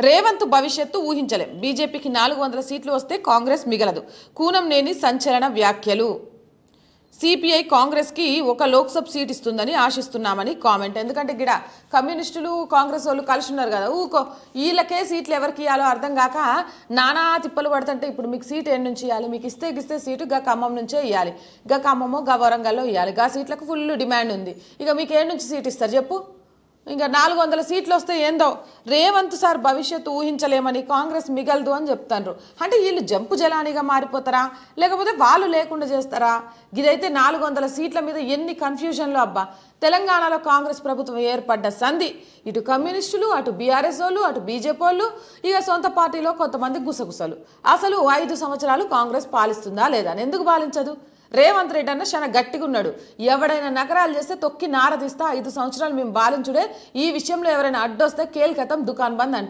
రేవంత్ భవిష్యత్తు ఊహించలేం. బీజేపీకి 400 సీట్లు వస్తే కాంగ్రెస్ మిగలదు. కూనంనేని సంచలన వ్యాఖ్యలు. సిపిఐ కాంగ్రెస్కి ఒక లోక్సభ సీట్ ఇస్తుందని ఆశిస్తున్నామని కామెంట్. ఎందుకంటే గిడ కమ్యూనిస్టులు కాంగ్రెస్ వాళ్ళు కలిసి ఉన్నారు కదా, ఊకో వీళ్ళకే సీట్లు ఎవరికి ఇవ్వాలో అర్థం కాక నానా తిప్పలు పడుతుంటే ఇప్పుడు మీకు సీట్ ఏం నుంచి ఇవ్వాలి, మీకు ఇస్తే సీటు గా ఖమ్మం నుంచే ఇవ్వాలి, గా ఖమ్మమో గా వరంగల్లో ఇవ్వాలి, గా సీట్లకు ఫుల్ డిమాండ్ ఉంది. ఇక మీకు ఏం నుంచి సీట్ ఇస్తారు చెప్పు? ఇంకా 400 సీట్లు వస్తే ఏందో రేవంత్ సార్ భవిష్యత్తు ఊహించలేమని, కాంగ్రెస్ మిగలదు అని చెప్తారు. అంటే వీళ్ళు జంపు జలానిగా మారిపోతారా, లేకపోతే వాళ్ళు లేకుండా చేస్తారా? ఇదైతే 400 సీట్ల మీద ఎన్ని కన్ఫ్యూజన్లు అబ్బా. తెలంగాణలో కాంగ్రెస్ ప్రభుత్వం ఏర్పడ్డ సంధి, ఇటు కమ్యూనిస్టులు, అటు బీఆర్ఎస్ వాళ్ళు, అటు బీజేపీ వాళ్ళు, ఇక సొంత పార్టీలో కొంతమంది గుసగుసలు. అసలు 5 సంవత్సరాలు కాంగ్రెస్ పాలిస్తుందా లేదా? ఎందుకు పాలించదు? రేవంత్ రెడ్డి అన్న చాలా గట్టిగా ఉన్నాడు. ఎవడైనా నగరాలు చేస్తే తొక్కి నారదీస్తా, 5 సంవత్సరాలు మేము పాలించుడే, ఈ విషయంలో ఎవరైనా అడ్డొస్తే కేల్కతం దుకాన్ బంద్ అంట.